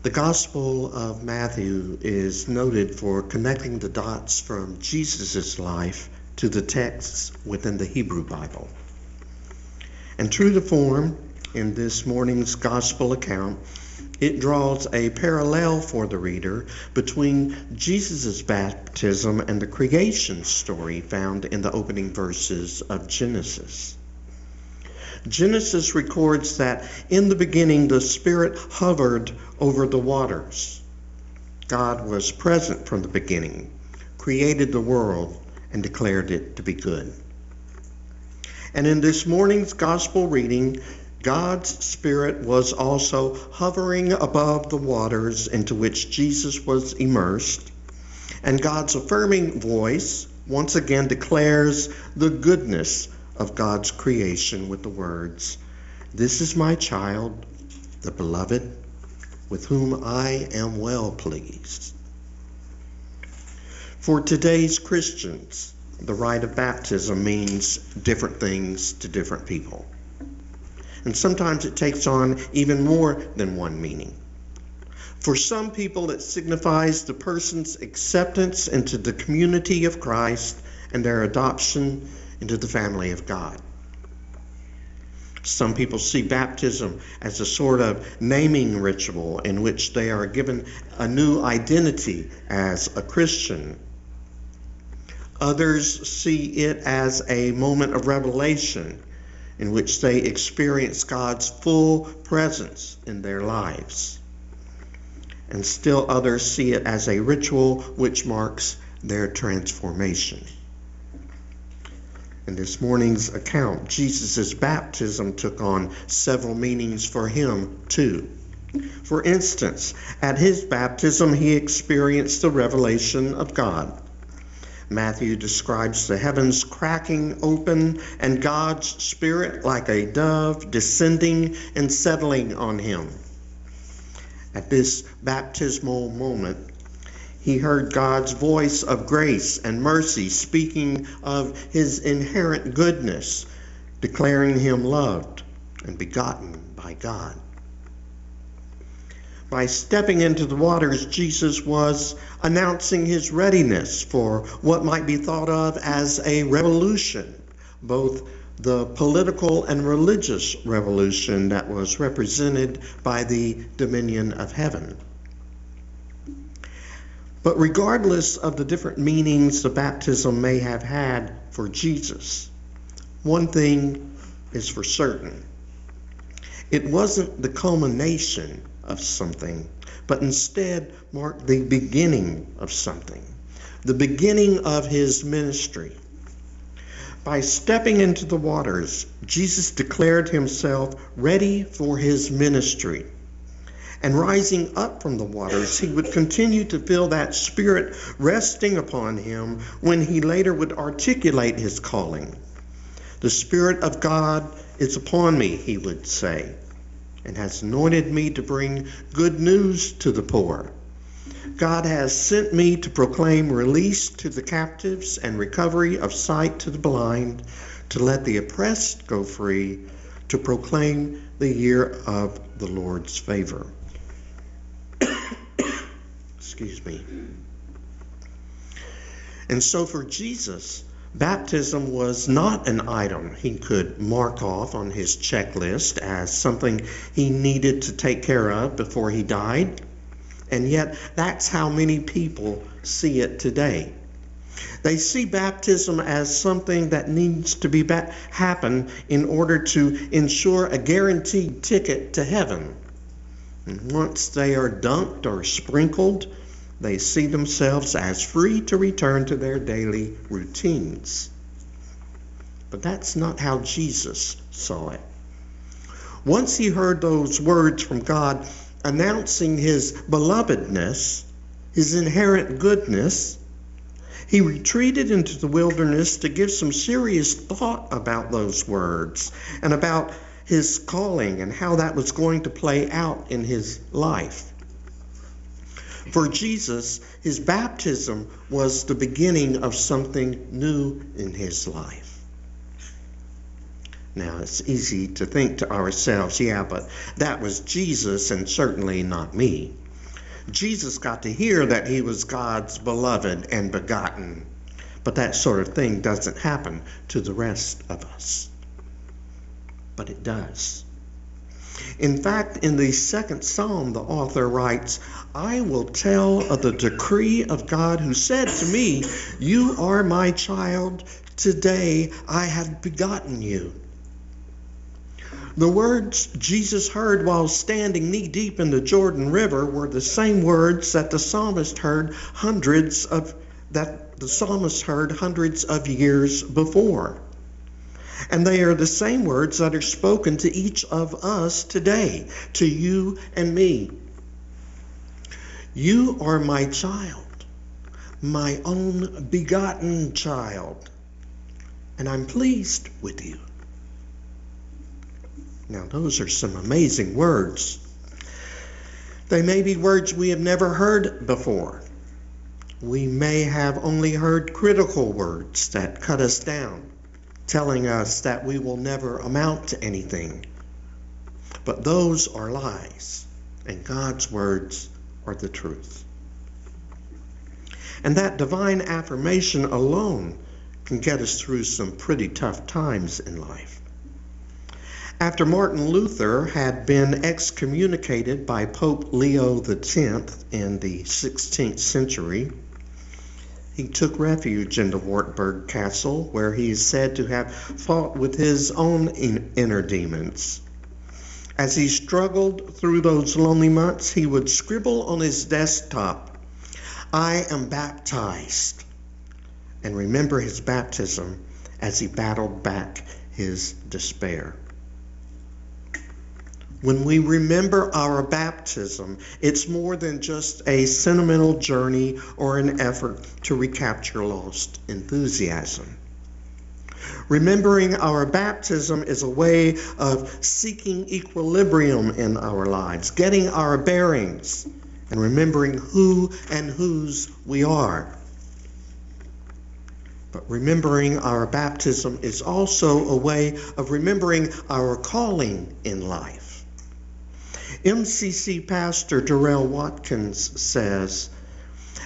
The Gospel of Matthew is noted for connecting the dots from Jesus' life to the texts within the Hebrew Bible. And true to form, in this morning's Gospel account, it draws a parallel for the reader between Jesus' baptism and the creation story found in the opening verses of Genesis. Genesis records that in the beginning the Spirit hovered over the waters. God was present from the beginning, created the world, and declared it to be good. And in this morning's gospel reading, God's Spirit was also hovering above the waters into which Jesus was immersed, and God's affirming voice once again declares the goodness of God's creation with the words, "This is my child, the beloved, with whom I am well pleased." For today's Christians, the rite of baptism means different things to different people. And sometimes it takes on even more than one meaning. For some people, it signifies the person's acceptance into the community of Christ and their adoption into the family of God. Some people see baptism as a sort of naming ritual in which they are given a new identity as a Christian. Others see it as a moment of revelation in which they experience God's full presence in their lives. And still others see it as a ritual which marks their transformation. In this morning's account, Jesus' baptism took on several meanings for him too. For instance, at his baptism, he experienced the revelation of God. Matthew describes the heavens cracking open and God's Spirit like a dove descending and settling on him. At this baptismal moment, he heard God's voice of grace and mercy speaking of his inherent goodness, declaring him loved and begotten by God. By stepping into the waters, Jesus was announcing his readiness for what might be thought of as a revolution, both the political and religious revolution that was represented by the dominion of heaven. But regardless of the different meanings the baptism may have had for Jesus, one thing is for certain. It wasn't the culmination of something, but instead marked the beginning of something, the beginning of his ministry. By stepping into the waters, Jesus declared himself ready for his ministry. And rising up from the waters, he would continue to feel that Spirit resting upon him when he later would articulate his calling. "The Spirit of God is upon me," he would say, "and has anointed me to bring good news to the poor. God has sent me to proclaim release to the captives and recovery of sight to the blind, to let the oppressed go free, to proclaim the year of the Lord's favor." Excuse me. And so for Jesus, baptism was not an item he could mark off on his checklist as something he needed to take care of before he died. And yet, that's how many people see it today. They see baptism as something that needs to happen in order to ensure a guaranteed ticket to heaven. And once they are dunked or sprinkled, they see themselves as free to return to their daily routines. But that's not how Jesus saw it. Once he heard those words from God announcing his belovedness, his inherent goodness, he retreated into the wilderness to give some serious thought about those words and about his calling and how that was going to play out in his life. For Jesus, his baptism was the beginning of something new in his life. Now, it's easy to think to ourselves, yeah, but that was Jesus and certainly not me. Jesus got to hear that he was God's beloved and begotten. But that sort of thing doesn't happen to the rest of us. But it does. In fact, in the second psalm, the author writes, I will tell of the decree of God who said to me, you are my child, today I have begotten you. The words Jesus heard while standing knee-deep in the Jordan River were the same words that the psalmist heard hundreds of years before. And they are the same words that are spoken to each of us today, to you and me. You are my child, my own begotten child, and I'm pleased with you. Now, those are some amazing words. They may be words we have never heard before. We may have only heard critical words that cut us down, telling us that we will never amount to anything. But those are lies, and God's words are the truth. And that divine affirmation alone can get us through some pretty tough times in life. After Martin Luther had been excommunicated by Pope Leo X in the 16th century, he took refuge in the Wartburg Castle, where he is said to have fought with his own inner demons. As he struggled through those lonely months, he would scribble on his desktop, I am baptized, and remember his baptism as he battled back his despair. When we remember our baptism, it's more than just a sentimental journey or an effort to recapture lost enthusiasm. Remembering our baptism is a way of seeking equilibrium in our lives, getting our bearings, and remembering who and whose we are. But remembering our baptism is also a way of remembering our calling in life. MCC Pastor Darrell Watkins says,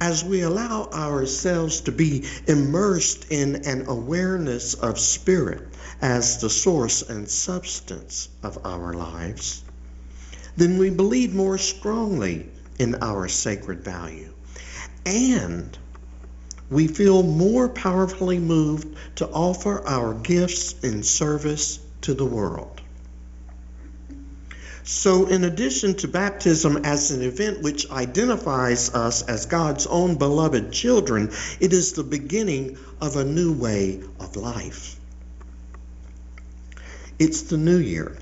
as we allow ourselves to be immersed in an awareness of spirit as the source and substance of our lives, then we believe more strongly in our sacred value, and we feel more powerfully moved to offer our gifts in service to the world. So in addition to baptism as an event which identifies us as God's own beloved children, it is the beginning of a new way of life. It's the new year.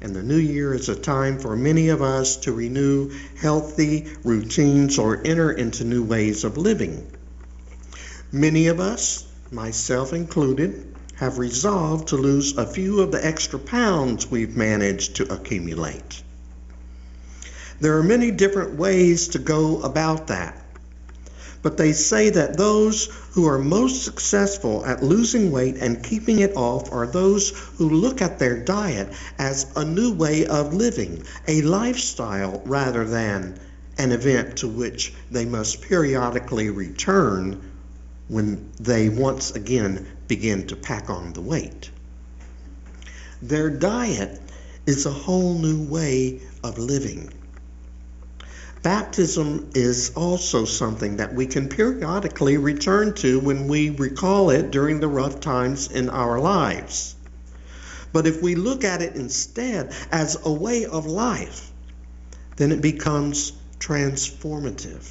And the new year is a time for many of us to renew healthy routines or enter into new ways of living. Many of us, myself included, have resolved to lose a few of the extra pounds we've managed to accumulate. There are many different ways to go about that, but they say that those who are most successful at losing weight and keeping it off are those who look at their diet as a new way of living, a lifestyle rather than an event to which they must periodically return when they once again begin to pack on the weight. Their diet is a whole new way of living. Baptism is also something that we can periodically return to when we recall it during the rough times in our lives. But if we look at it instead as a way of life, then it becomes transformative.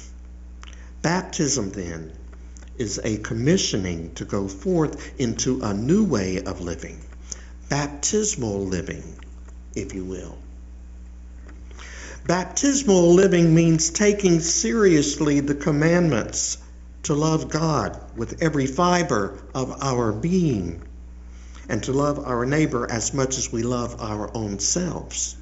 Baptism, then, is a commissioning to go forth into a new way of living, baptismal living, if you will. Baptismal living means taking seriously the commandments to love God with every fiber of our being and to love our neighbor as much as we love our own selves.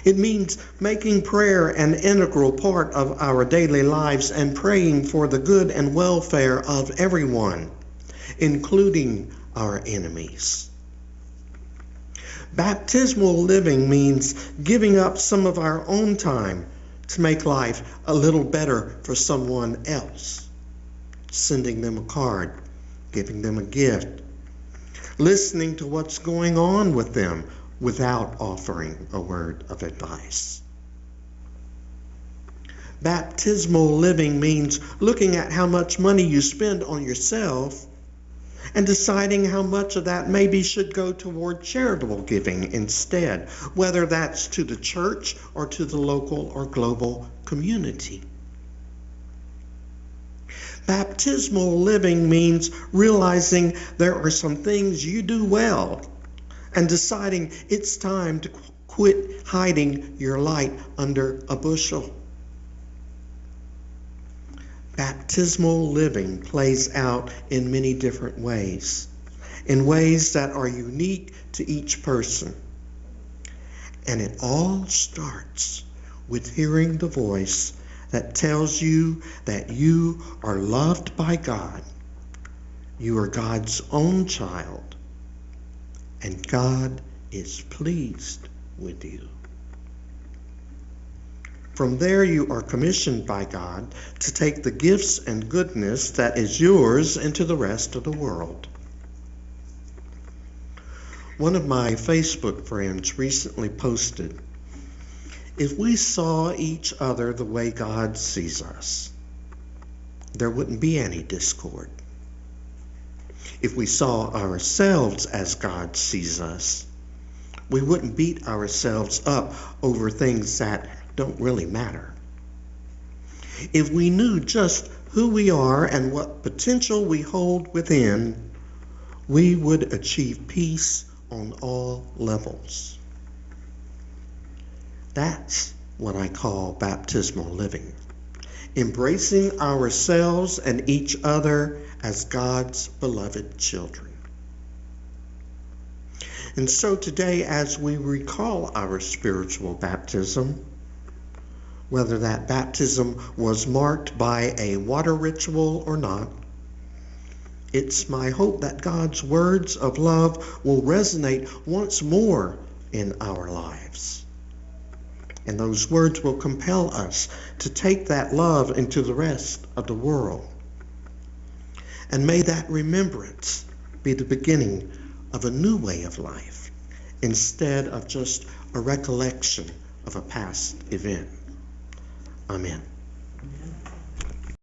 It means making prayer an integral part of our daily lives and praying for the good and welfare of everyone, including our enemies. Baptismal living means giving up some of our own time to make life a little better for someone else. Sending them a card, giving them a gift, listening to what's going on with them without offering a word of advice. Baptismal living means looking at how much money you spend on yourself and deciding how much of that maybe should go toward charitable giving instead, whether that's to the church or to the local or global community. Baptismal living means realizing there are some things you do well and deciding it's time to quit hiding your light under a bushel. Baptismal living plays out in many different ways, in ways that are unique to each person. And it all starts with hearing the voice that tells you that you are loved by God, you are God's own child, and God is pleased with you. From there, you are commissioned by God to take the gifts and goodness that is yours into the rest of the world. One of my Facebook friends recently posted, "If we saw each other the way God sees us, there wouldn't be any discord. If we saw ourselves as God sees us, we wouldn't beat ourselves up over things that don't really matter. If we knew just who we are and what potential we hold within, we would achieve peace on all levels." That's what I call baptismal living, embracing ourselves and each other as God's beloved children. And so today, as we recall our spiritual baptism, whether that baptism was marked by a water ritual or not, it's my hope that God's words of love will resonate once more in our lives. And those words will compel us to take that love into the rest of the world. And may that remembrance be the beginning of a new way of life, instead of just a recollection of a past event. Amen.